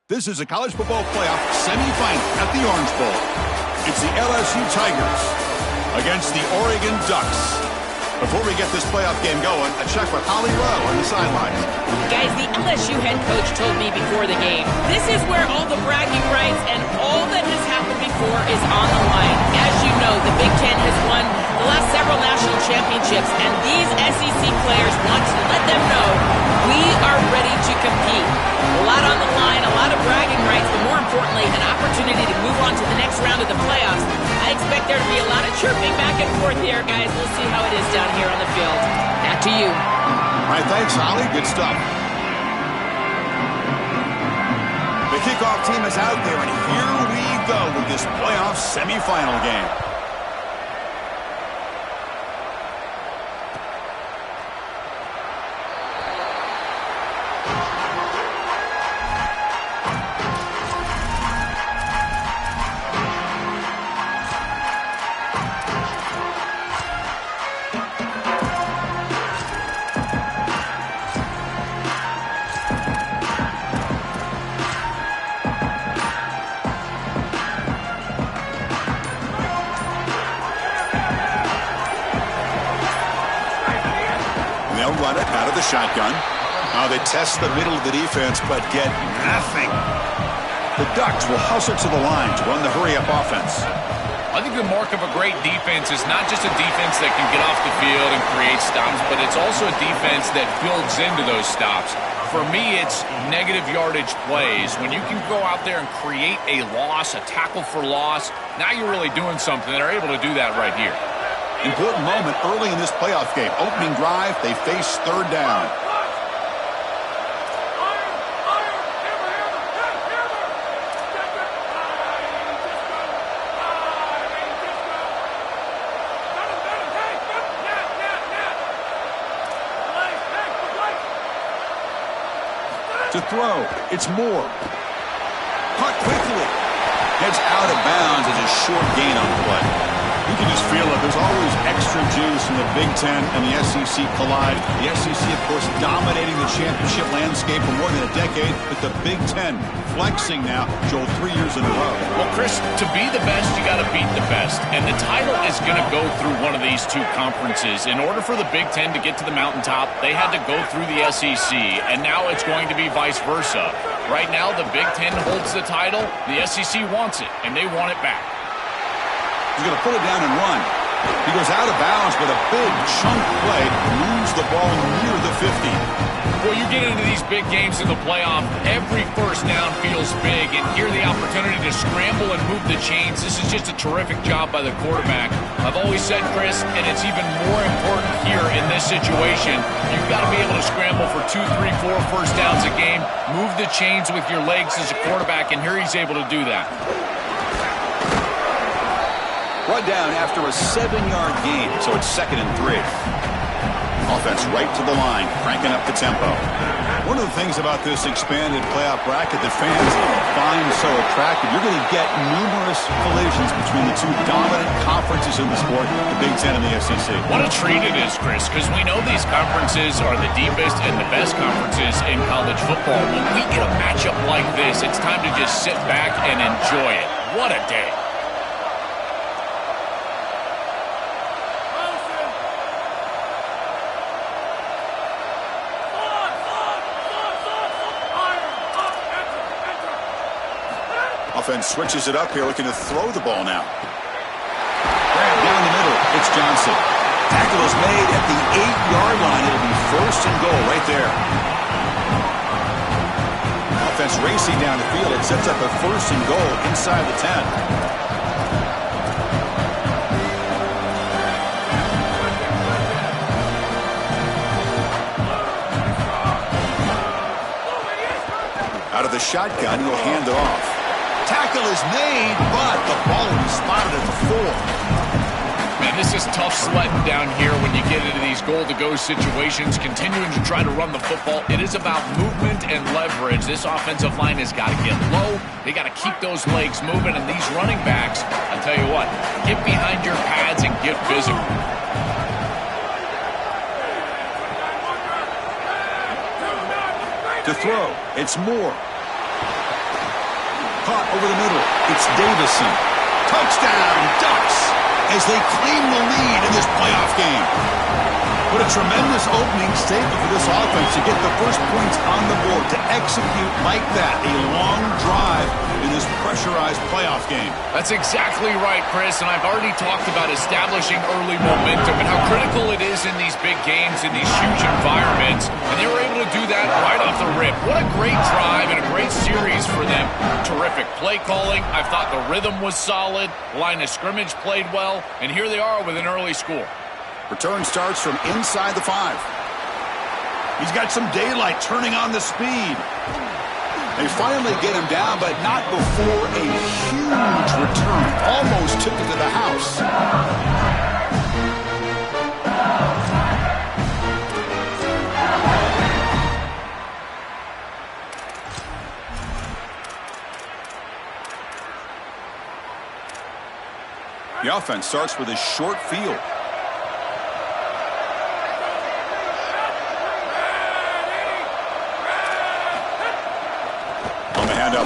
This is a college football playoff semifinal at the Orange Bowl. It's the LSU Tigers against the Oregon Ducks. Before we get this playoff game going, a check with Holly Rowe on the sidelines. Guys, the LSU head coach told me before the game, this is where all the bragging rights and all that has happened before is on the line. As you know, the Big Ten has won the last several national championships, and these SEC players want to let them know we are ready to compete. A lot on the line, a lot of bragging rights, but more importantly, an opportunity to move on to the next round of the playoffs. I expect there to be a lot of chirping back and forth here, guys. We'll see how it is down here on the field. Back to you. All right, thanks, Holly. Good stuff. The kickoff team is out there, and here we go with this playoff semifinal game. They'll run it out of the shotgun. Now they test the middle of the defense, but get nothing. The Ducks will hustle to the line to run the hurry-up offense. I think the mark of a great defense is not just a defense that can get off the field and create stops, but it's also a defense that builds into those stops. For me, it's negative yardage plays. When you can go out there and create a loss, a tackle for loss, now you're really doing something. They're able to do that right here. Important moment early in this playoff game. Opening drive, they face third down. To throw, it's Moore. Caught quickly. Heads out of bounds as a short gain on the play. You can just feel it. There's always extra juice when the Big Ten and the SEC collide. The SEC, of course, dominating the championship landscape for more than a decade, but the Big Ten flexing now, Joel, 3 years in a row. Well, Chris, to be the best, you got to beat the best. And the title is going to go through one of these two conferences. In order for the Big Ten to get to the mountaintop, they had to go through the SEC, and now it's going to be vice versa. Right now, the Big Ten holds the title. The SEC wants it, and they want it back. He's going to pull it down and run. He goes out of bounds, but a big chunk play moves the ball near the 50. Well, you get into these big games in the playoff, every first down feels big, and here the opportunity to scramble and move the chains. This is just a terrific job by the quarterback. I've always said, Chris, and it's even more important here in this situation, you've got to be able to scramble for 2, 3, 4 first downs a game, move the chains with your legs as a quarterback, and here he's able to do that. Run down after a 7-yard gain, so it's 2nd and 3. Offense right to the line, cranking up the tempo. One of the things about this expanded playoff bracket that fans find so attractive, you're going to get numerous collisions between the two dominant conferences in the sport, the Big Ten and the SEC. What a treat it is, Chris, because we know these conferences are the deepest and the best conferences in college football. When we get a matchup like this, it's time to just sit back and enjoy it. What a day. Offense switches it up here, looking to throw the ball now. Grab down the middle, it's Johnson. Tackle is made at the 8-yard line. It'll be 1st and goal right there. Offense racing down the field. It sets up a 1st and goal inside the 10. Out of the shotgun, he'll hand it off. Tackle is made, but the ball will be spotted at the 4. Man, this is tough sledding down here when you get into these goal-to-go situations, continuing to try to run the football. It is about movement and leverage. This offensive line has got to get low. They got to keep those legs moving, and these running backs, I tell you what, get behind your pads and get physical. To throw, it's Moore. Caught over the middle. It's Davison. Touchdown, Ducks, as they claim the lead in this playoff game. What a tremendous opening statement for this offense to get the first points on the board, to execute like that, a long drive in this pressurized playoff game. That's exactly right, Chris, and I've already talked about establishing early momentum and how critical it is in these big games, in these huge environments, and they were able to do that right off the rip. What a great drive and a great series for them. Terrific play calling. I thought the rhythm was solid. Line of scrimmage played well, and here they are with an early score. Return starts from inside the 5. He's got some daylight turning on the speed. They finally get him down, but not before a huge return. Almost took it to the house. The offense starts with a short field.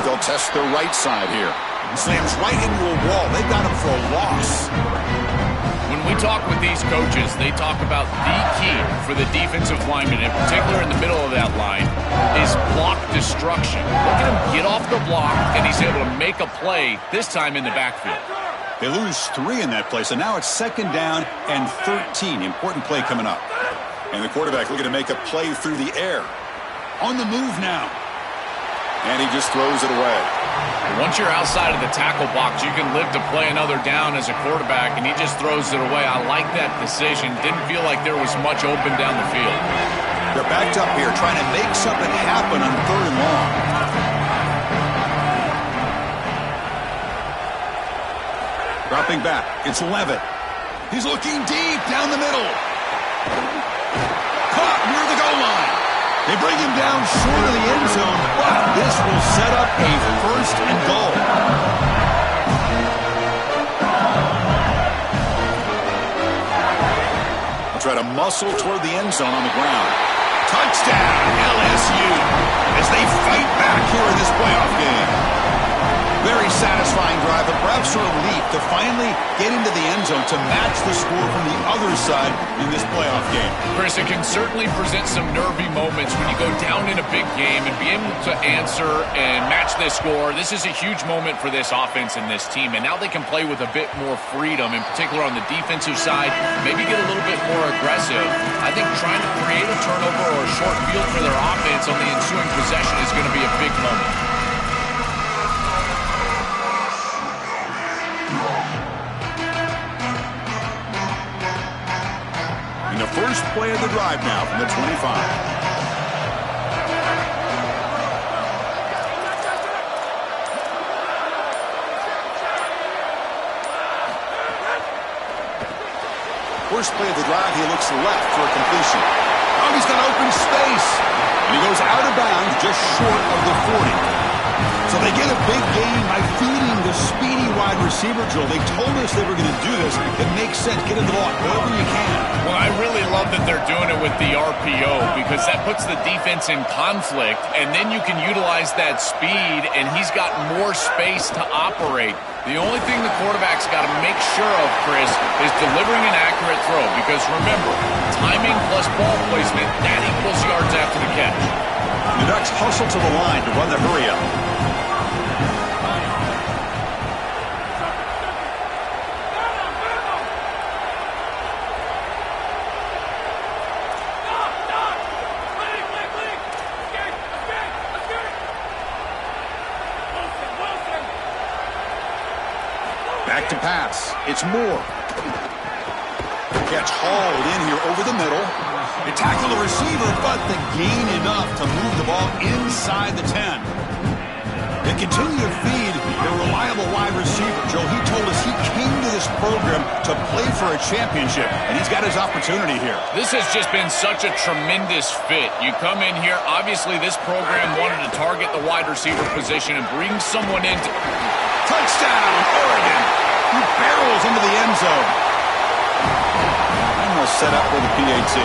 They'll test the right side here. Slams right into a wall. They got him for a loss. When we talk with these coaches, they talk about the key for the defensive lineman, in particular in the middle of that line, is block destruction. Look at him get off the block, and he's able to make a play, this time in the backfield. They lose 3 in that play, so now it's 2nd down and 13. Important play coming up. And the quarterback looking to make a play through the air. On the move now. And he just throws it away. Once you're outside of the tackle box, you can live to play another down as a quarterback, and he just throws it away. I like that decision. Didn't feel like there was much open down the field. They're backed up here trying to make something happen on 3rd and long. Dropping back. It's Levitt. He's looking deep down the middle. Caught near the goal line. They bring him down short of the end zone, but this will set up a 1st and goal. They'll try to muscle toward the end zone on the ground. Touchdown, LSU, as they fight back here in this playoff game. Very satisfying drive, but perhaps a relief to finally get into the end zone to match the score from the other side in this playoff game. Chris, it can certainly present some nervy moments when you go down in a big game and be able to answer and match this score. This is a huge moment for this offense and this team, and now they can play with a bit more freedom, in particular on the defensive side, maybe get a little bit more aggressive. I think trying to create a turnover or a short field for their offense on the ensuing possession is going to be a big moment. The first play of the drive now from the 25. First play of the drive, he looks left for a completion. Oh, he's got open space. And he goes out of bounds just short of the 40. So they get a big gain by feeding the speedy wide receiver, Joel. They told us they were going to do this. It makes sense. Get in the ball wherever you can. Well, I really love that they're doing it with the RPO because that puts the defense in conflict, and then you can utilize that speed, and he's got more space to operate. The only thing the quarterback's got to make sure of, Chris, is delivering an accurate throw because, remember, timing plus ball placement, that equals yards after the catch. The Ducks hustle to the line to run the hurry-up. Back to pass. It's Moore. Catch hauled in here over the middle. They tackle the receiver, but the gain enough to move the ball inside the 10. They continue to feed their reliable wide receiver. Joe, he told us he came to this program to play for a championship, and he's got his opportunity here. This has just been such a tremendous fit. You come in here, obviously this program wanted to target the wide receiver position and bring someone in to... Touchdown, Oregon! He barrels into the end zone. Almost set up for the PAT.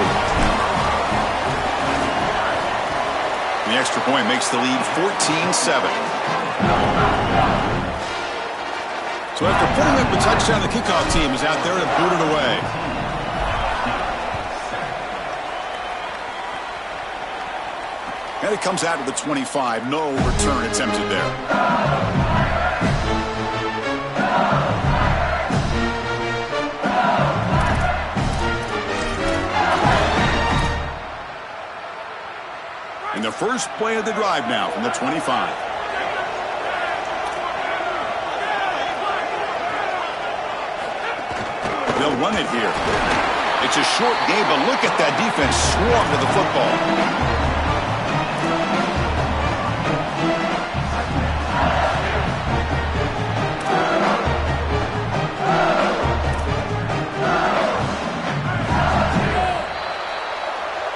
The extra point makes the lead 14-7. So after putting up a touchdown, the kickoff team is out there to boot it away. And it comes out to the 25. No return attempted there. And the first play of the drive now from the 25. They'll run it here. It's a short game, but look at that defense swarm with the football.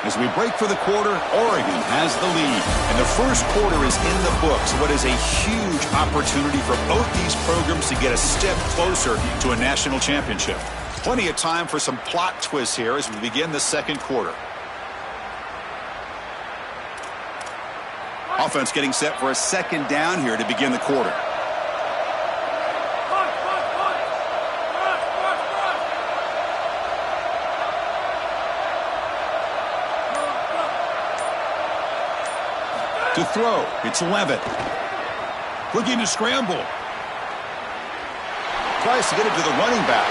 As we break for the quarter, Oregon has the lead. And the first quarter is in the books. What is a huge opportunity for both these programs to get a step closer to a national championship. Plenty of time for some plot twists here as we begin the second quarter. Offense getting set for a second down here to begin the quarter. To throw, it's Levitt. Looking to scramble. Tries to get it to the running back.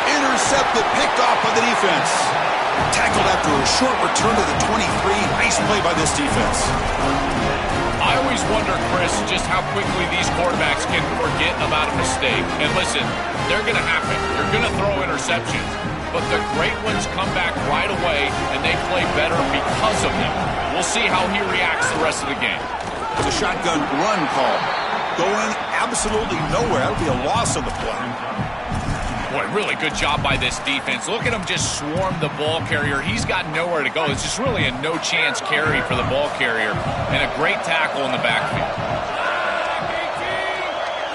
Intercepted, picked off by the defense. Tackled after a short return to the 23. Nice play by this defense. I always wonder, Chris, just how quickly these quarterbacks can forget about a mistake. And listen, they're going to happen. You're going to throw interceptions. But the great ones come back right away, and they play better because of them. We'll see how he reacts the rest of the game. It's a shotgun run call. Going absolutely nowhere. That would be a loss of the play. Boy, really good job by this defense. Look at him just swarm the ball carrier. He's got nowhere to go. It's just really a no-chance carry for the ball carrier. And a great tackle in the backfield.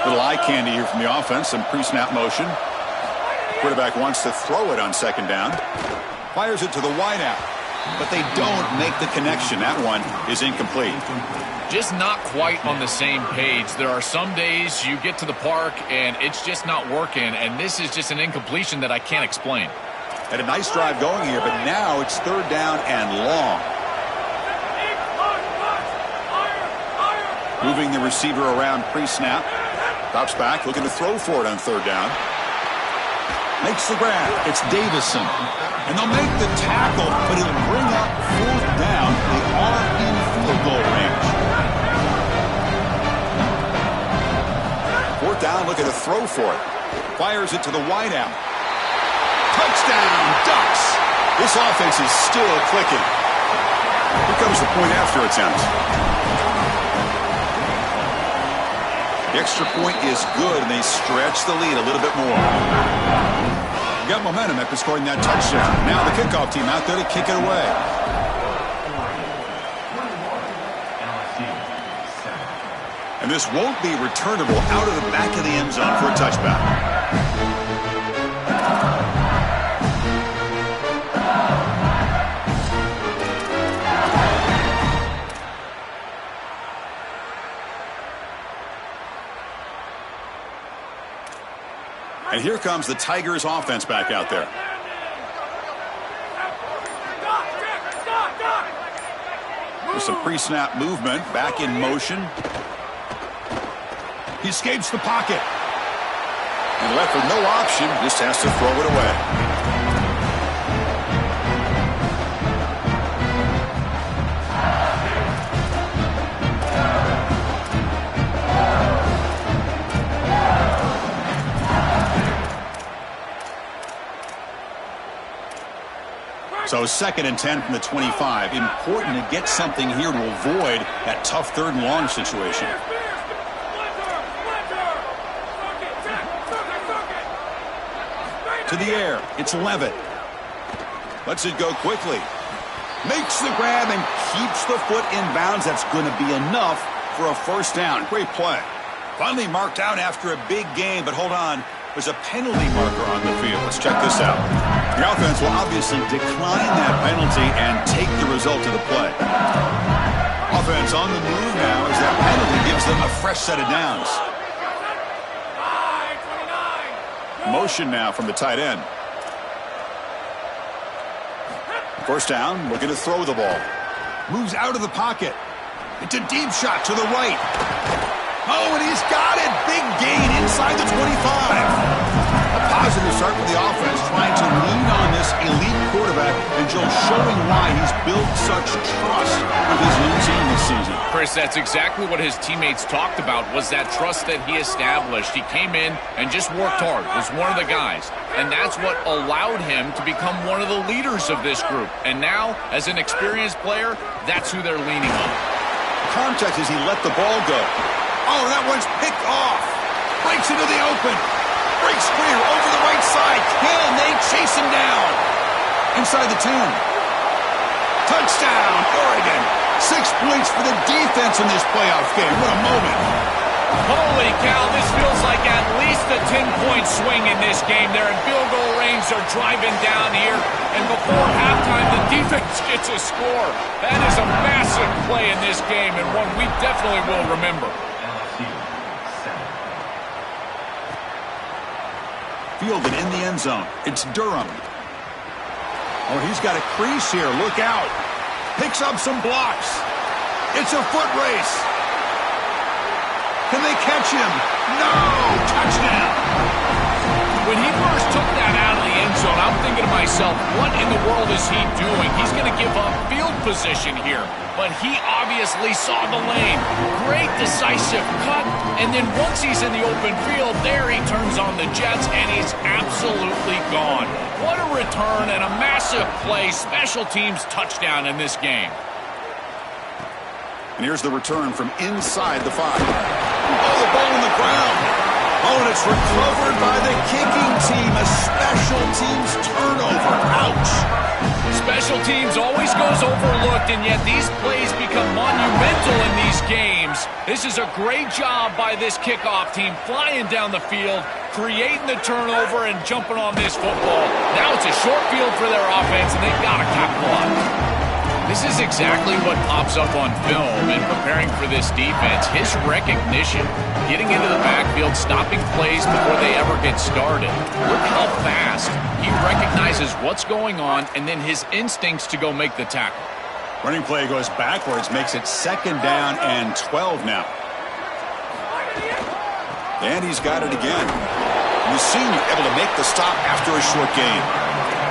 Little eye candy here from the offense. Some pre-snap motion. Quarterback wants to throw it on second down. Fires it to the wideout. But they don't make the connection. That one is incomplete. Just not quite on the same page. There are some days you get to the park and it's just not working, and this is just an incompletion that I can't explain. Had a nice drive going here, but now it's third down and long. Moving the receiver around pre-snap. Drops back, looking to throw for it on third down. Makes the grab. It's Davison. And they'll make the tackle, but it'll bring up fourth down. They are in field goal range. Fourth down, looking to throw for it. Fires it to the wideout. Touchdown, Ducks. This offense is still clicking. Here comes the point after attempt. The extra point is good, and they stretch the lead a little bit more. Got momentum after scoring that touchdown. Now the kickoff team out there to kick it away. And this won't be returnable out of the back of the end zone for a touchback. And here comes the Tigers offense back out there. There's some pre-snap movement, back in motion. He escapes the pocket. And left with no option, just has to throw it away. So 2nd and 10 from the 25. Important to get something here to avoid that tough third and long situation. To the air. It's Levitt. Lets it go quickly. Makes the grab and keeps the foot in bounds. That's going to be enough for a first down. Great play. Finally marked out after a big game, but hold on. There's a penalty marker on the field. Let's check this out. The offense will obviously decline that penalty and take the result of the play. Offense on the move now as that penalty gives them a fresh set of downs. Motion now from the tight end. First down, looking to throw the ball. Moves out of the pocket. It's a deep shot to the right. Oh, and he's got it. Big gain inside the 25. A positive start for the offense, trying to lean on this elite quarterback and just showing why he's built such trust with his new team this season. Chris, that's exactly what his teammates talked about, was that trust that he established. He came in and just worked hard, was one of the guys. And that's what allowed him to become one of the leaders of this group. And now, as an experienced player, that's who they're leaning on. Contact as he let the ball go. Oh, that one's picked off. Breaks into the open. Breaks clear over the right side. Can they chase him down? Inside the 10. Touchdown, Oregon. 6 points for the defense in this playoff game. What a moment. Holy cow, this feels like at least a 10-point swing in this game. They're in field goal range. They're driving down here. And before halftime, the defense gets a score. That is a massive play in this game and one we definitely will remember. Fielded in the end zone. It's Durham. Oh, he's got a crease here. Look out. Picks up some blocks. It's a foot race. Can they catch him? No! Touchdown! When he first took that out of the end zone, I'm thinking to myself, what in the world is he doing? He's going to give up field position here. But he obviously saw the lane. Great decisive cut. And then once he's in the open field, there he turns on the jets, and he's absolutely gone. What a return and a massive play. Special teams touchdown in this game. And here's the return from inside the 5. Oh, the ball on the ground. Oh, and it's recovered by the kicking team. A special teams turnover. Ouch. Special teams always goes overlooked, and yet these plays become monumental in these games. This is a great job by this kickoff team, flying down the field, creating the turnover, and jumping on this football. Now it's a short field for their offense, and they've got to capitalize. This is exactly what pops up on film in preparing for this defense. His recognition, getting into the backfield, stopping plays before they ever get started. Look how fast he recognizes what's going on and then his instincts to go make the tackle. Running play goes backwards, makes it 2nd down and 12 now. And he's got it again. The senior able to make the stop after a short gain.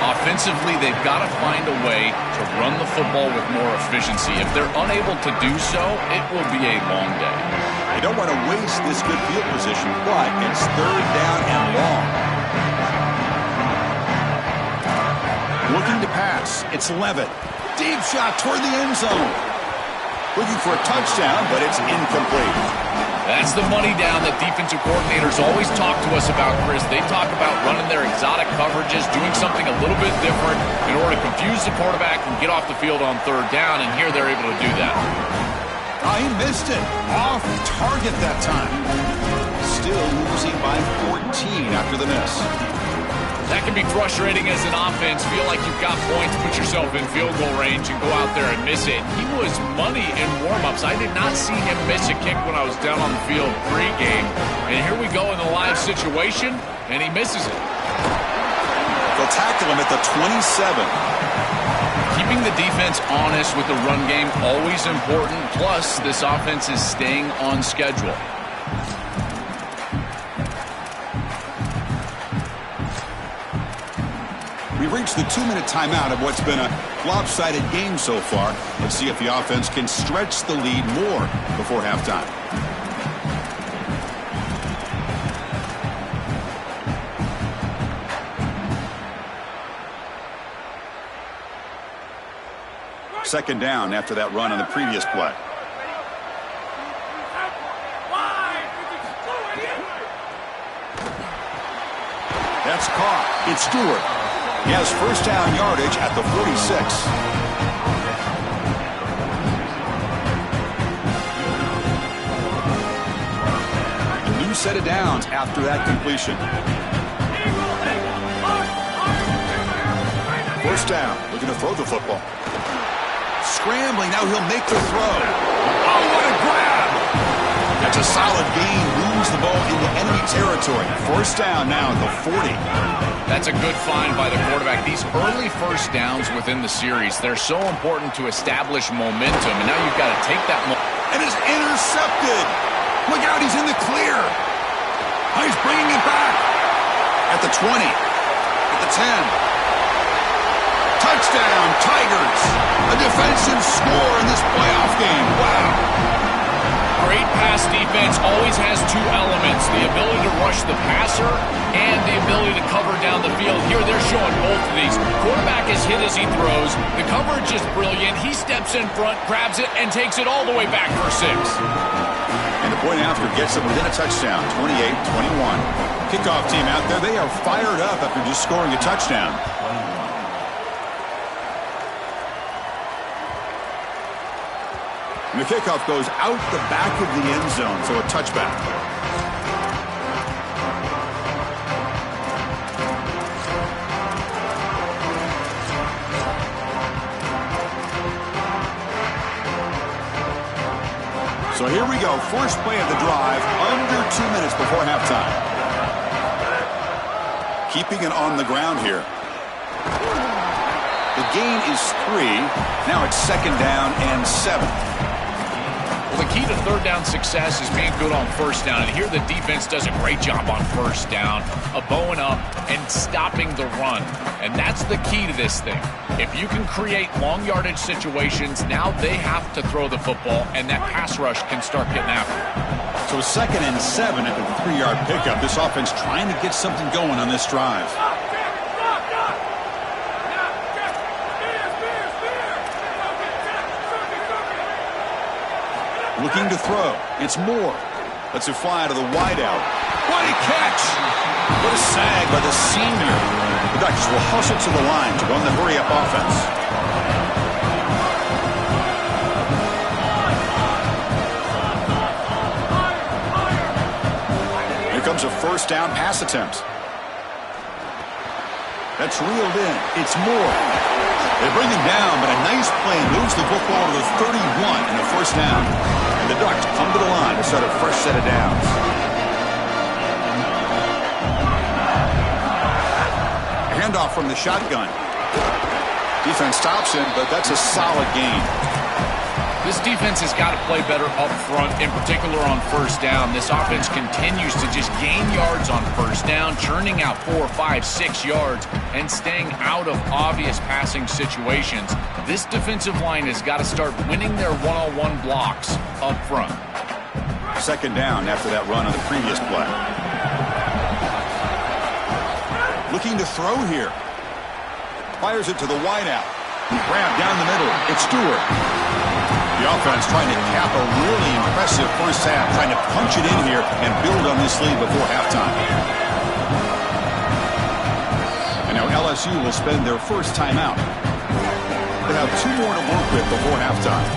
Offensively, they've got to find a way to run the football with more efficiency. If they're unable to do so, it will be a long day. They don't want to waste this good field position, but it's 3rd down and long. Looking to pass. It's Levitt. Deep shot toward the end zone. Looking for a touchdown, but it's incomplete. That's the money down that defensive coordinators always talk to us about, Chris. They talk about running their exotic coverages, doing something a little bit different in order to confuse the quarterback and get off the field on 3rd down, and here they're able to do that. Oh, he missed it. Off target that time. Still losing by 14 after the miss. That can be frustrating as an offense. Feel like you've got points, put yourself in field goal range, and go out there and miss it. He was money in warm-ups. I did not see him miss a kick when I was down on the field pre-game. And here we go in the live situation, and he misses it. They'll tackle him at the 27. Keeping the defense honest with the run game, always important. Plus, this offense is staying on schedule. We've reached the 2-minute timeout of what's been a lopsided game so far. Let's see if the offense can stretch the lead more before halftime. Second down after that run on the previous play. That's caught. It's Stewart. He has 1st down yardage at the 46. A new set of downs after that completion. 1st down. Looking to throw the football. Scrambling. Now he'll make the throw. Oh, what a grab! That's a a solid gain, moves the ball into enemy territory. First down now at the 40. That's a good find by the quarterback. These early first downs within the series, they're so important to establish momentum, and now you've got to take that and is intercepted. Look out, he's in the clear. He's bringing it back. At the 20. At the 10. Touchdown, Tigers. A defensive score in this playoff game. Wow. Great pass defense always has two elements, the ability to rush the passer and the ability to cover down the field. Here they're showing both of these. Quarterback is hit as he throws. The coverage is brilliant. He steps in front, grabs it, and takes it all the way back for 6. And the point after gets them within a touchdown, 28-21. Kickoff team out there, they are fired up after just scoring a touchdown. And the kickoff goes out the back of the end zone, so a touchback. So here we go, first play of the drive, under 2 minutes before halftime. Keeping it on the ground here. The gain is 3. Now it's second down and 7. Well, the key to third down success is being good on first down. And here the defense does a great job on first down, bowing up and stopping the run. And that's the key to this thing. If you can create long yardage situations, now they have to throw the football, and that pass rush can start getting after it. So second and 7 after the 3-yard pickup. This offense trying to get something going on this drive. Looking to throw. It's Moore. Lets it fly to the wideout. What a catch! What a sag by the senior. The Ducks will hustle to the line to run the hurry-up offense. Here comes a first down pass attempt. That's reeled in. It's Moore. They bring him down, but a nice play moves the football to the 31 and a first down. And the Ducks come to the line to start a fresh set of downs. A handoff from the shotgun. Defense stops him, but that's a solid gain. This defense has got to play better up front, in particular on first down. This offense continues to just gain yards on first down, churning out 4, 5, 6 yards, and staying out of obvious passing situations. This defensive line has got to start winning their one-on-one blocks up front. Second down after that run on the previous play. Looking to throw here. Fires it to the wideout. Grab down the middle. It's Stewart. The offense trying to cap a really impressive first half, trying to punch it in here and build on this lead before halftime. And now LSU will spend their first timeout. They have 2 more to work with before halftime.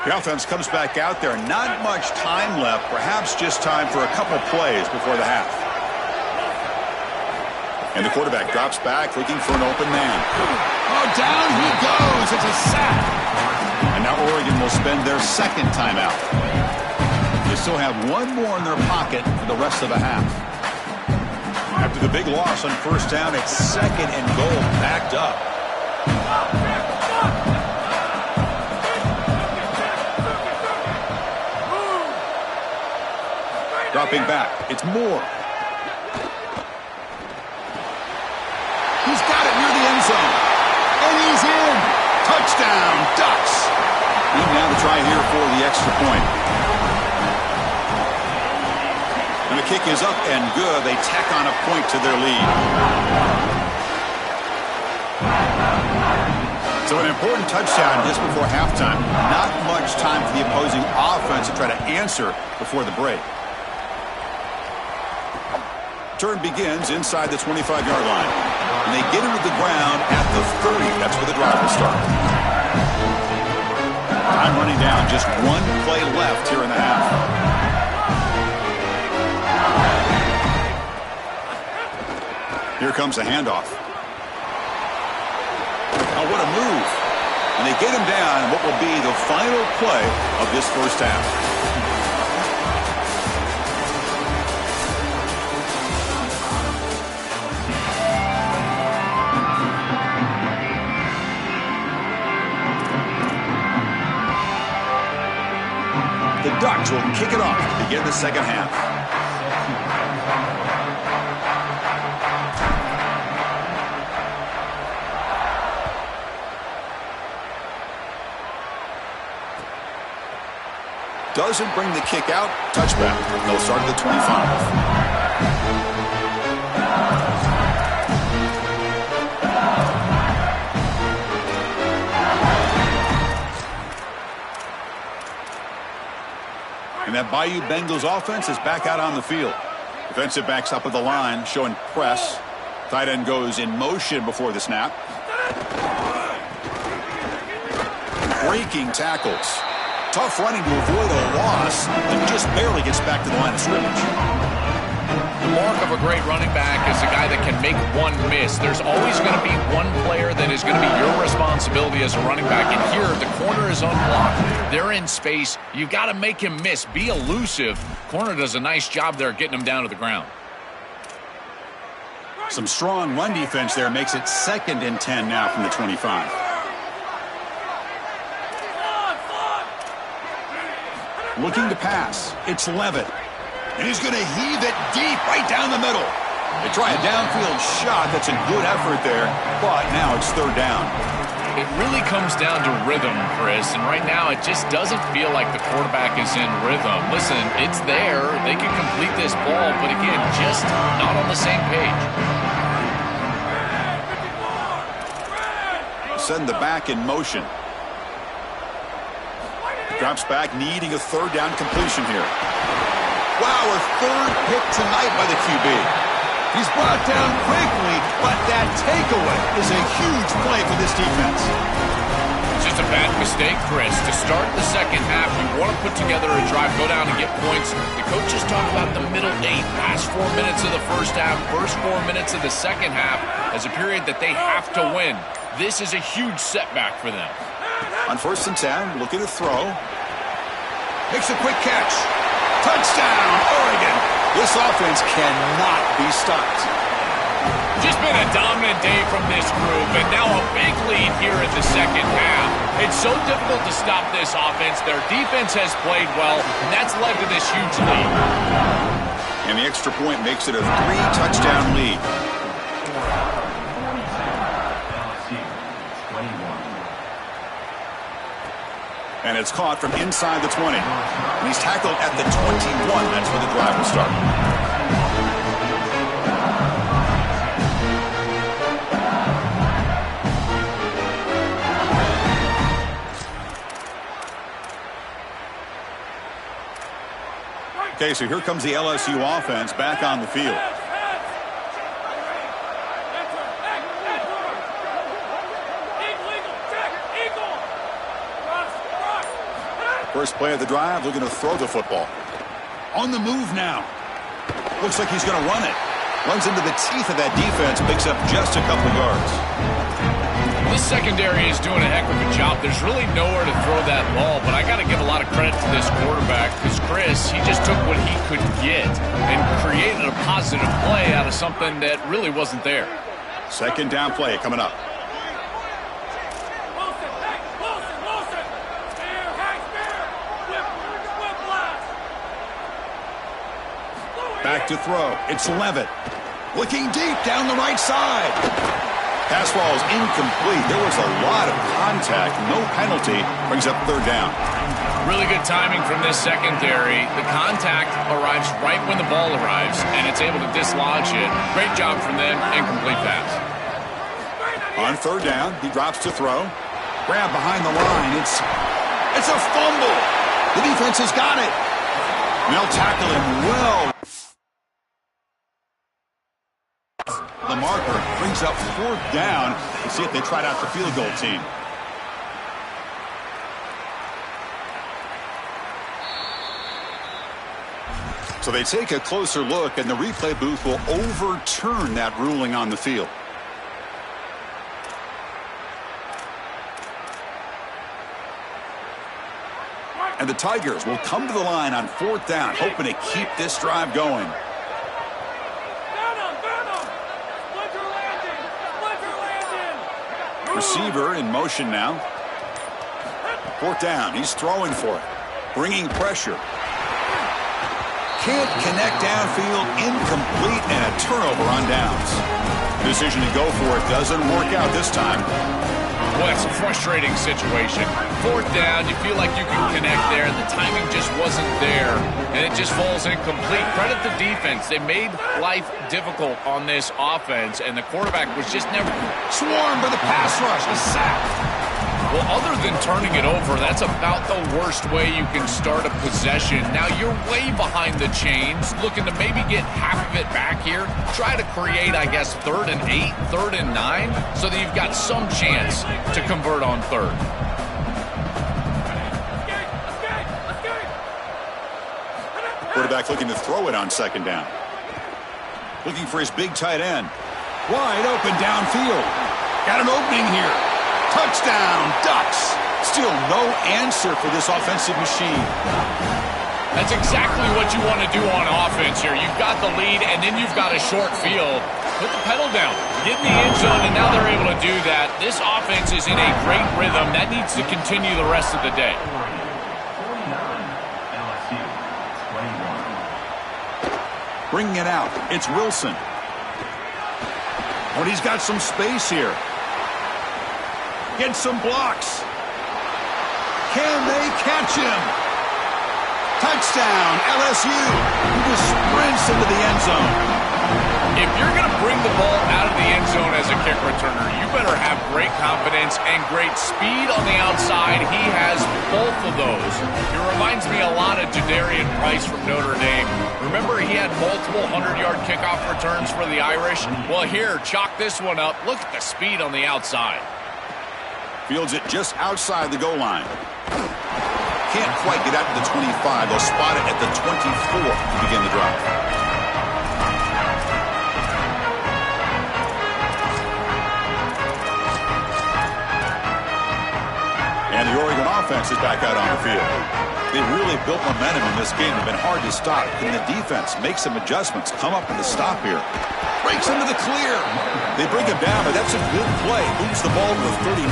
The offense comes back out there. Not much time left, perhaps just time for a couple plays before the half. And the quarterback drops back, looking for an open man. Oh, down he goes. It's a sack. And now Oregon will spend their second timeout. They still have 1 more in their pocket for the rest of the half. After the big loss on first down, it's second and goal, backed up. Dropping back. It's Moore. He's got it near the end zone. And he's in. Touchdown, Ducks. And now to try here for the extra point. And the kick is up and good. They tack on a point to their lead. So an important touchdown just before halftime. Not much time for the opposing offense to try to answer before the break. Turn begins inside the 25-yard line. And they get into the ground at the 30. That's where the drive will start. Time running down. Just 1 play left here in the half. Here comes a handoff. Oh, what a move. And they get him down in what will be the final play of this first half. The Ducks will kick it off to begin the second half. Doesn't bring the kick out. Touchback. They'll start at the 25. And that Bayou Bengals offense is back out on the field. Defensive backs up at the line, showing press. Tight end goes in motion before the snap. Breaking tackles. Tough running to avoid a loss, and just barely gets back to the line of scrimmage. The mark of a great running back is a guy that can make one miss. There's always going to be one player that is going to be your responsibility as a running back. And here, the corner is unblocked. They're in space. You've got to make him miss. Be elusive. Corner does a nice job there getting him down to the ground. Some strong run defense there makes it 2nd and 10 now from the 25. Looking to pass. It's Levitt. And he's going to heave it deep right down the middle. They try a downfield shot. That's a good effort there. But now it's 3rd down. It really comes down to rhythm, Chris. And right now it just doesn't feel like the quarterback is in rhythm. Listen, it's there. They can complete this ball. But again, just not on the same page. Send the back in motion. Drops back, needing a 3rd down completion here. Wow, a 3rd pick tonight by the QB. He's brought down quickly, but that takeaway is a huge play for this defense. It's just a bad mistake, Chris. To start the second half, you want to put together a drive, go down and get points. The coaches talk about the middle 8, last 4 minutes of the first half, first 4 minutes of the second half as a period that they have to win. This is a huge setback for them. On 1st and 10, looking to throw. Makes a quick catch. Touchdown, Oregon. This offense cannot be stopped. Just been a dominant day from this group, and now a big lead here in the second half. It's so difficult to stop this offense. Their defense has played well, and that's led to this huge lead. And the extra point makes it a 3-touchdown lead. And it's caught from inside the 20. And he's tackled at the 21. That's where the drive will start. Okay, so here comes the LSU offense back on the field. First play of the drive, looking to throw the football. On the move now. Looks like he's going to run it. Runs into the teeth of that defense, picks up just a couple yards. This secondary is doing a heck of a job. There's really nowhere to throw that ball, but I got to give a lot of credit to this quarterback because Chris, he just took what he could get and created a positive play out of something that really wasn't there. 2nd down play coming up. Back to throw. It's Levitt. Looking deep down the right side. Pass ball is incomplete. There was a lot of contact. No penalty. Brings up 3rd down. Really good timing from this secondary. The contact arrives right when the ball arrives, and it's able to dislodge it. Great job from them. Incomplete pass. On 3rd down, he drops to throw. Grab behind the line. It's a fumble. The defense has got it. And they'll tackle him well. The marker brings up 4th down. Let's see if they tried out the field goal team. So they take a closer look, and the replay booth will overturn that ruling on the field. And the Tigers will come to the line on 4th down, hoping to keep this drive going. Receiver in motion now. 4th down. He's throwing for it. Bringing pressure. Can't connect downfield. Incomplete and a turnover on downs. Decision to go for it doesn't work out this time. Well, it's a frustrating situation. 4th down, you feel like you can connect there. The timing just wasn't there, and it just falls incomplete. Credit the defense. They made life difficult on this offense, and the quarterback was just never... Swarmed by the pass rush. A sack. Well, other than turning it over, that's about the worst way you can start a possession. Now, you're way behind the chains, looking to maybe get half of it back here. Try to create, I guess, 3rd and 8, 3rd and 9, so that you've got some chance to convert on 3rd. Quarterback looking to throw it on 2nd down. Looking for his big tight end. Wide open downfield. Got an opening here. Touchdown, Ducks. Still no answer for this offensive machine. That's exactly what you want to do on offense here. You've got the lead, and then you've got a short field. Put the pedal down. Get in the end zone, and now they're able to do that. This offense is in a great rhythm. That needs to continue the rest of the day. Bringing it out. It's Wilson. Oh, he's got some space here. Get some blocks. Can they catch him? Touchdown, LSU. He just sprints into the end zone. If you're going to bring the ball out of the end zone as a kick returner, you better have great confidence and great speed on the outside. He has both of those. It reminds me a lot of Jadarian Price from Notre Dame. Remember, he had multiple 100-yard kickoff returns for the Irish? Well, here, chalk this one up. Look at the speed on the outside. Fields it just outside the goal line. Can't quite get out to the 25. They'll spot it at the 24 to begin the drive. And the Oregon offense is back out on the field. They really built momentum in this game. They've been hard to stop. Can the defense make some adjustments? Come up with a stop here. Breaks into the clear. They bring him down, but that's a good play. Moves the ball to the 39.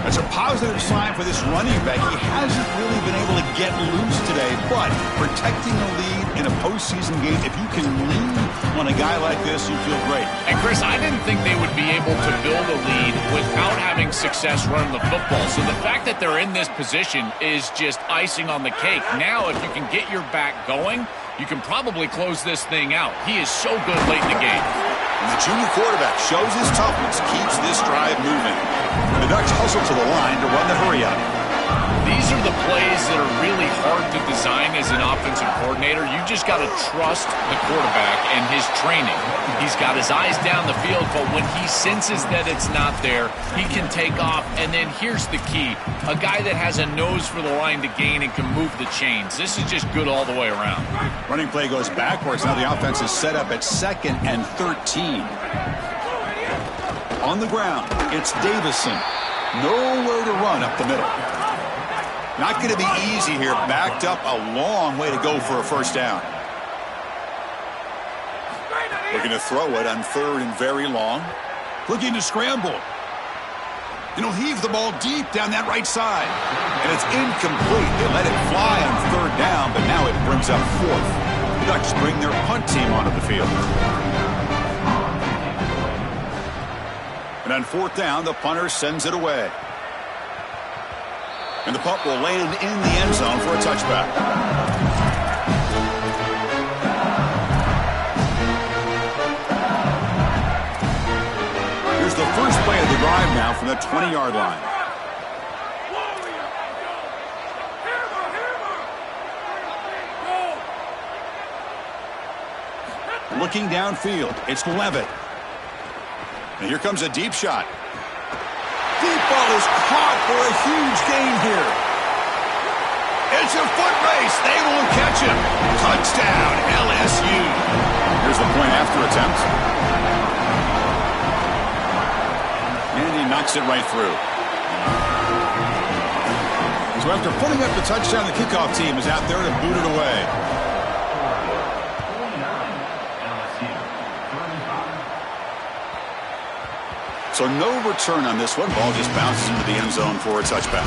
That's a positive sign for this running back. He hasn't really been able to get loose today, but protecting a lead in a postseason game, if you can lean on a guy like this, you feel great. And, Chris, I didn't think they would be able to build a lead without having success running the football. So the fact that they're in this position is just icing on the cake. Now, if you can get your back going, you can probably close this thing out. He is so good late in the game. And the junior quarterback shows his toughness, keeps this drive moving. The Ducks hustle to the line to run the hurry up. These are the plays that are really hard to design as an offensive coordinator. You just got to trust the quarterback and his training. He's got his eyes down the field, but when he senses that it's not there, he can take off. And then here's the key. A guy that has a nose for the line to gain and can move the chains. This is just good all the way around. Running play goes backwards. Now the offense is set up at 2nd and 13. On the ground, it's Davison. Nowhere to run up the middle. Not going to be easy here. Backed up a long way to go for a first down. Looking to throw it on 3rd and very long. Looking to scramble. And he'll heave the ball deep down that right side. And it's incomplete. They let it fly on 3rd down, but now it brings up 4th. The Ducks bring their punt team onto the field. And on 4th down, the punter sends it away. And the punt will land in the end zone for a touchback. Here's the first play of the drive now from the 20-yard line. Looking downfield, it's Levitt. And here comes a deep shot. Deep ball is caught for a huge gain here. It's a foot race. They won't catch him. Touchdown, LSU. Here's the point after attempt. And he knocks it right through. So after putting up the touchdown, the kickoff team is out there to boot it away. So no return on this one. Ball just bounces into the end zone for a touchback.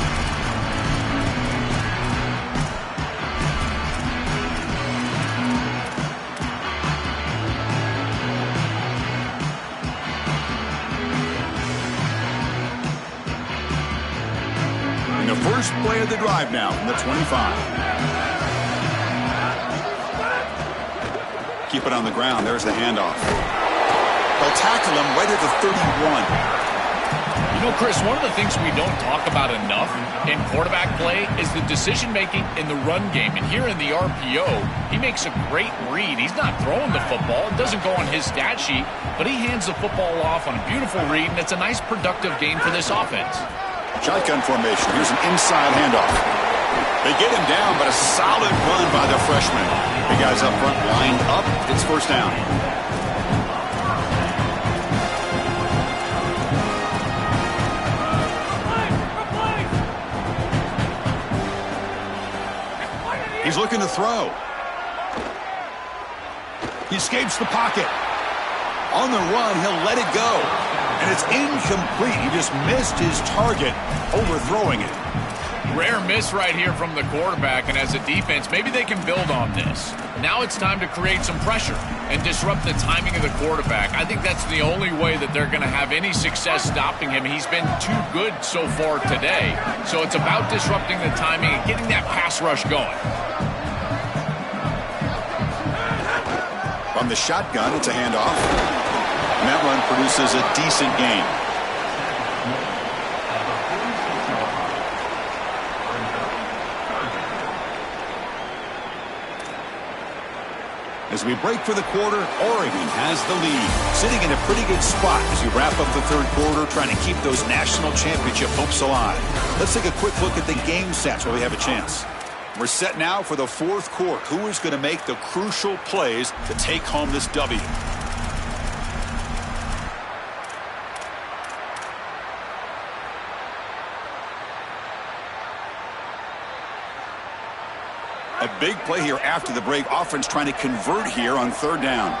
And the first play of the drive now from the 25. Keep it on the ground. There's the handoff. They'll tackle him right at the 31. You know, Chris, one of the things we don't talk about enough in quarterback play is the decision-making in the run game. And here in the RPO, he makes a great read. He's not throwing the football. It doesn't go on his stat sheet, but he hands the football off on a beautiful read, and it's a nice, productive game for this offense. Shotgun formation. Here's an inside handoff. They get him down, but a solid run by the freshman. The guys up front lined up. It's first down. He's looking to throw. He escapes the pocket. On the run, he'll let it go. And it's incomplete. He just missed his target, overthrowing it. Rare miss right here from the quarterback, and as a defense, maybe they can build on this. Now it's time to create some pressure and disrupt the timing of the quarterback. I think that's the only way that they're going to have any success stopping him. He's been too good so far today. So it's about disrupting the timing and getting that pass rush going. From the shotgun, it's a handoff. And that run produces a decent gain. As we break for the quarter, Oregon has the lead, sitting in a pretty good spot as we wrap up the third quarter, trying to keep those national championship hopes alive. Let's take a quick look at the game stats while we have a chance. We're set now for the fourth quarter. Who is going to make the crucial plays to take home this W? A big play here after the break. Offense trying to convert here on third down.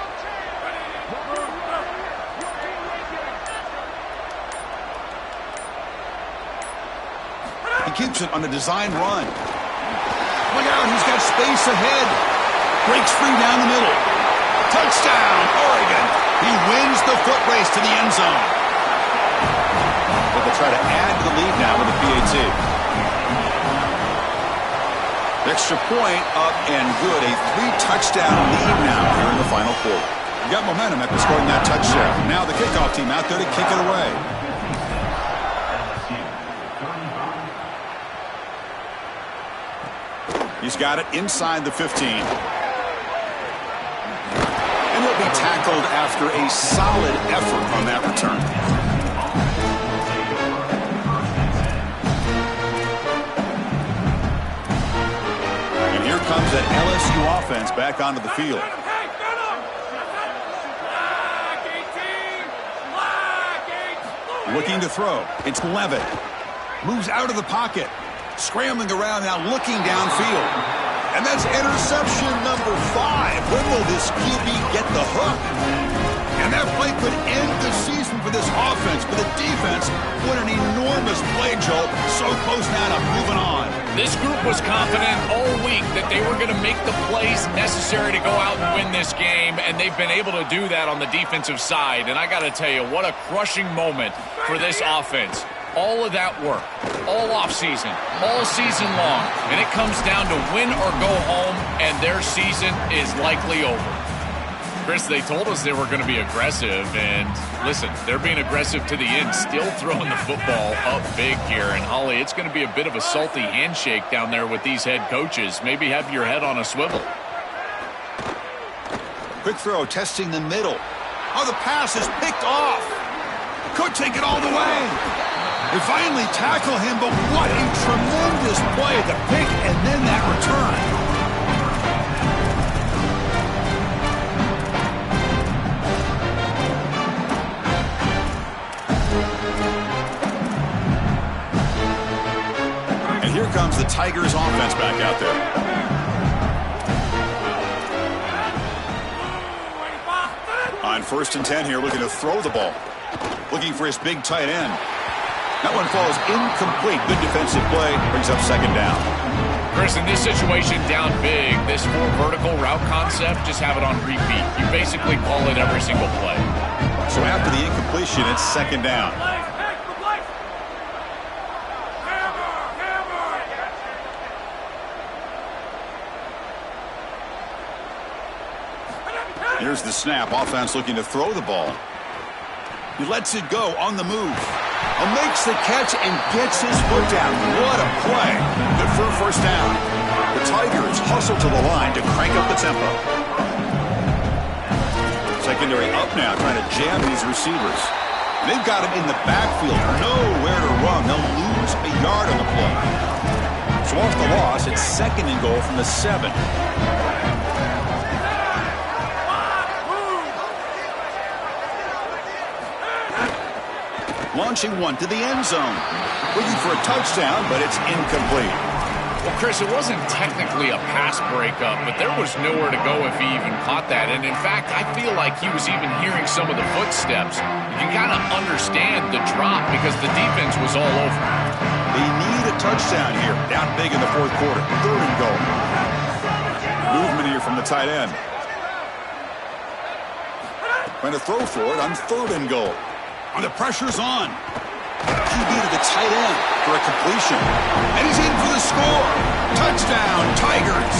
He keeps it on a design run. Look out, he's got space ahead. Breaks free down the middle. Touchdown, Oregon. He wins the foot race to the end zone. But they'll try to add to the lead now with a PAT. Extra point up and good. A 3-touchdown lead now here in the final quarter. You got momentum after scoring that touchdown. Now the kickoff team out there to kick it away. He's got it inside the 15. And he'll be tackled after a solid effort on that return. Comes that LSU offense back onto the field. Looking to throw. It's Levitt. Moves out of the pocket. Scrambling around now, looking downfield. And that's interception number 5. When will this QB get the hook? And that play could end the season for this offense, but the defense, what an enormous play, Joel. So close now to moving on. This group was confident all week that they were going to make the plays necessary to go out and win this game, and they've been able to do that on the defensive side. And I got to tell you, what a crushing moment for this offense. All of that work, all offseason, all season long, and it comes down to win or go home, and their season is likely over. Chris, they told us they were going to be aggressive, and listen, they're being aggressive to the end, still throwing the football up big here. And, Holly, it's going to be a bit of a salty handshake down there with these head coaches. Maybe have your head on a swivel. Quick throw, testing the middle. Oh, the pass is picked off. Could take it all the way. They finally tackle him, but what a tremendous play. The pick and then that return. And here comes the Tigers offense back out there. On 1st and 10 here, looking to throw the ball. Looking for his big tight end. That one falls incomplete. Good defensive play. Brings up 2nd down. Chris, in this situation, down big, this 4 vertical route concept, just have it on repeat. You basically call it every single play. So after the incompletion, it's 2nd down. Here's the snap. Offense looking to throw the ball. He lets it go on the move. Makes the catch and gets his foot down. What a play. Good for a 1st down. The Tigers hustle to the line to crank up the tempo. Secondary up now, trying to jam these receivers. They've got him in the backfield. Nowhere to run. They'll lose a yard on the play. So off the loss, it's 2nd and goal from the 7. Launching one to the end zone. Looking for a touchdown, but it's incomplete. Well, Chris, it wasn't technically a pass breakup, but there was nowhere to go if he even caught that. And in fact, I feel like he was even hearing some of the footsteps. You can kind of understand the drop because the defense was all over. They need a touchdown here. Down big in the 4th quarter. 3rd and goal. Movement here from the tight end. Trying to throw for it on 3rd and goal. And the pressure's on. QB to the tight end for a completion. And he's in for the score. Touchdown, Tigers.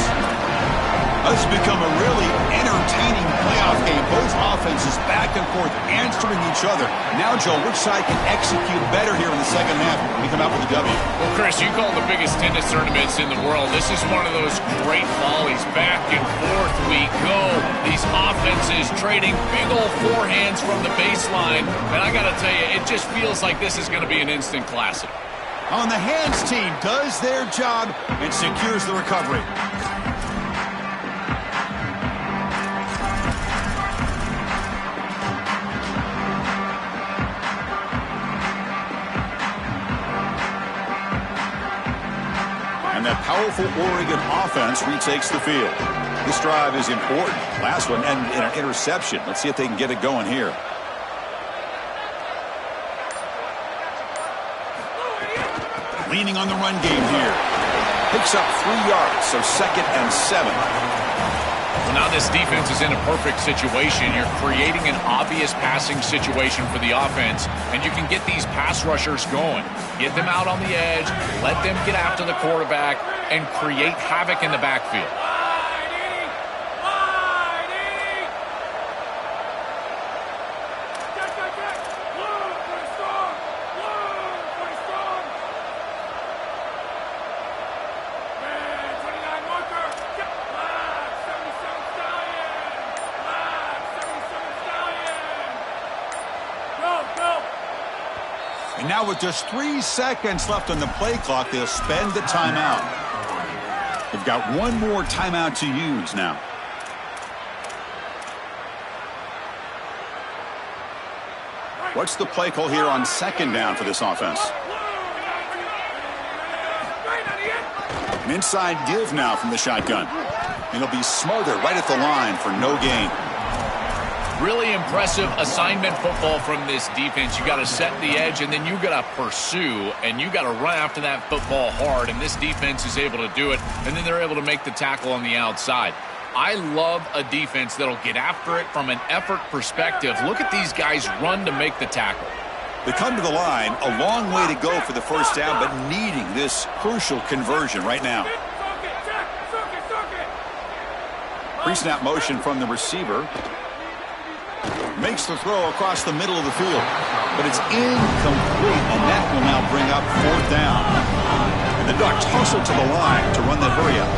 This has become a really entertaining playoff game. Both offenses back and forth answering each other. Now, Joe, which side can execute better here in the 2nd half and we come out with a W? Well, Chris, you call the biggest tennis tournaments in the world. This is one of those great volleys. Back and forth we go. These offenses trading big old forehands from the baseline. And I got to tell you, it just feels like this is going to be an instant classic. On the hands team does their job and secures the recovery. That powerful Oregon offense retakes the field. This drive is important. Last one ended in an interception. Let's see if they can get it going here. Leaning on the run game here. Picks up 3 yards, so 2nd and 7. Well, now this defense is in a perfect situation. You're creating an obvious passing situation for the offense, and you can get these pass rushers going. Get them out on the edge, let them get after the quarterback, and create havoc in the backfield. And now with just 3 seconds left on the play clock, they'll spend the timeout. They've got one more timeout to use now. What's the play call here on 2nd down for this offense? An inside give now from the shotgun. And it'll be smothered right at the line for no gain. Really impressive assignment football from this defense. You got to set the edge, and then you got to pursue, and you got to run after that football hard, and this defense is able to do it, and then they're able to make the tackle on the outside. I love a defense that'll get after it from an effort perspective. Look at these guys run to make the tackle. They come to the line, a long way to go for the 1st down, but needing this crucial conversion right now. Pre-snap motion from the receiver. Makes the throw across the middle of the field, but it's incomplete, and that will now bring up 4th down. And the Ducks hustle to the line to run that hurry up.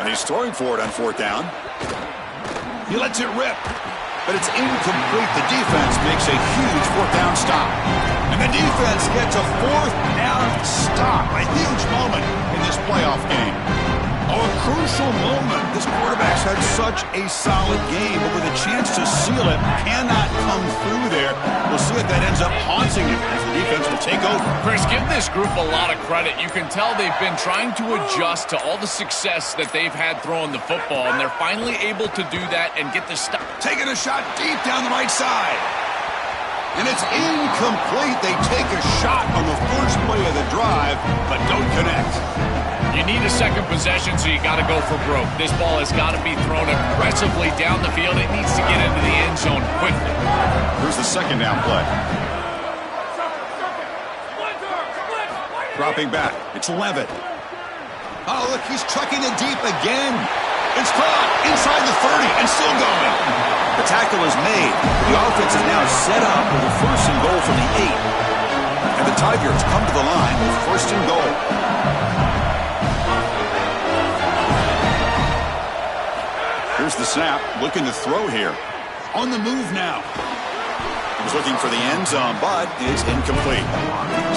And he's throwing for it on 4th down. He lets it rip, but it's incomplete. The defense makes a huge 4th down stop. And the defense gets a 4th down stop. A huge moment in this playoff game. Oh, a crucial moment. This quarterback's had such a solid game, but with a chance to seal it, cannot come through there. We'll see if that ends up haunting him as the defense will take over. Chris, give this group a lot of credit. You can tell they've been trying to adjust to all the success that they've had throwing the football, and they're finally able to do that and get the stop. Taking a shot deep down the right side. And it's incomplete. They take a shot on the first play of the drive, but don't connect. You need a second possession, so you got to go for broke. This ball has got to be thrown aggressively down the field. It needs to get into the end zone quickly. Here's the second down play. Dropping back. It's Levitt. Oh, look, he's trucking it deep again. It's caught inside the 30 and still going. The tackle is made. The offense is now set up with a first and goal from the 8. And the Tigers come to the line with first and goal. Here's the snap, looking to throw here. On the move now. He was looking for the end zone, but it's incomplete.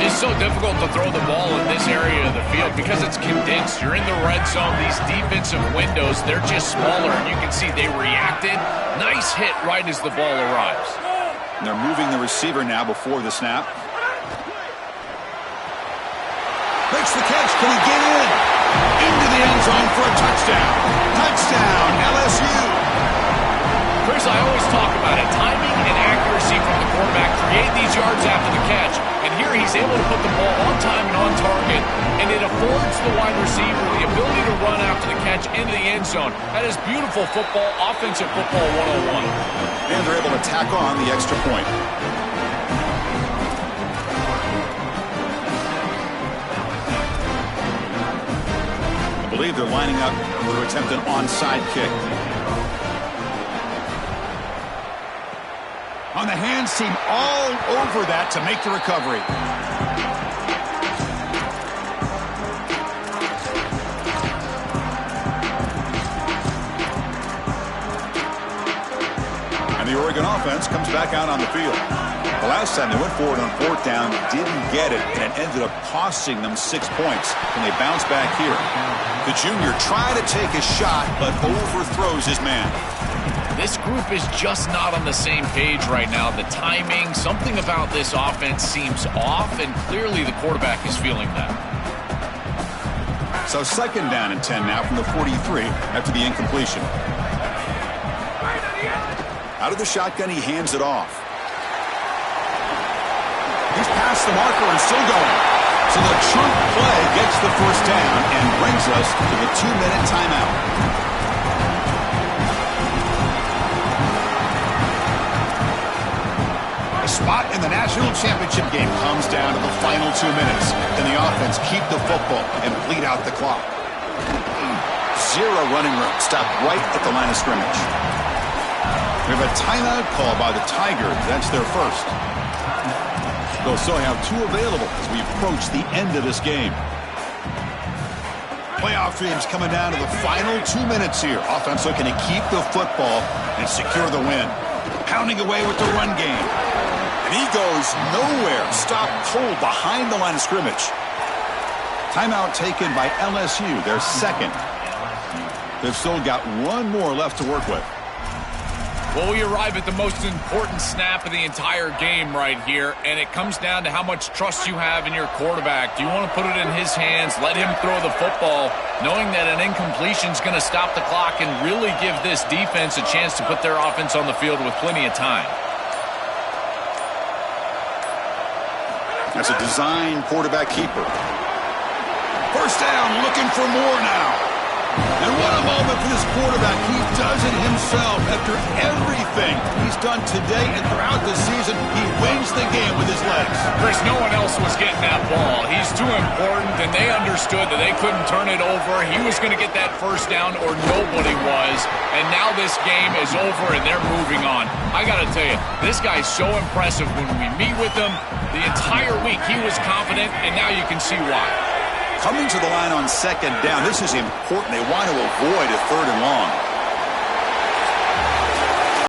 Just so difficult to throw the ball in this area of the field because it's condensed. You're in the red zone. These defensive windows, they're just smaller, and you can see they reacted. Nice hit right as the ball arrives. And they're moving the receiver now before the snap. Makes the catch. Can he get in? Into the end zone for a touchdown. Touchdown, LSU. Chris, I always talk about it. Timing and accuracy from the quarterback create these yards after the catch. And here he's able to put the ball on time and on target. And it affords the wide receiver the ability to run after the catch into the end zone. That is beautiful football, offensive football 101. And they're able to tack on the extra point. I believe they're lining up to attempt an onside kick. On the hands team, all over that to make the recovery. And the Oregon offense comes back out on the field. The last time they went forward on fourth down, didn't get it, and it ended up costing them 6 points. And they bounce back here. The junior tried to take a shot, but overthrows his man. This group is just not on the same page right now. The timing, something about this offense seems off, and clearly the quarterback is feeling that. So second down and 10 now from the 43 after the incompletion. Out of the shotgun, he hands it off. He's past the marker and still going. So the chunk play gets the first down and brings us to the 2-minute timeout. Spot in the national championship game comes down to the final 2 minutes. Can the offense keep the football and bleed out the clock? Zero running room. Stop right at the line of scrimmage. We have a timeout call by the Tigers. That's their first. They'll still have 2 available as we approach the end of this game. Playoff dreams coming down to the final 2 minutes here. Offense looking to keep the football and secure the win. Pounding away with the run game. And he goes nowhere. Stop cold behind the line of scrimmage. Timeout taken by LSU, their second. They've still got 1 more left to work with. Well, we arrive at the most important snap of the entire game right here, and it comes down to how much trust you have in your quarterback. Do you want to put it in his hands, let him throw the football, knowing that an incompletion is going to stop the clock and really give this defense a chance to put their offense on the field with plenty of time? That's a design quarterback keeper. First down, looking for more now. And what a moment for this quarterback. He does it himself after everything he's done today and throughout the season. He wins the game with his legs. Chris, no one else was getting that ball. He's too important, and they understood that they couldn't turn it over. He was going to get that first down, or nobody was. And now this game is over, and they're moving on. I got to tell you, this guy's so impressive. When we meet with him, the entire week he was confident, and now you can see why. Coming to the line on second down, this is important. They want to avoid a third and long.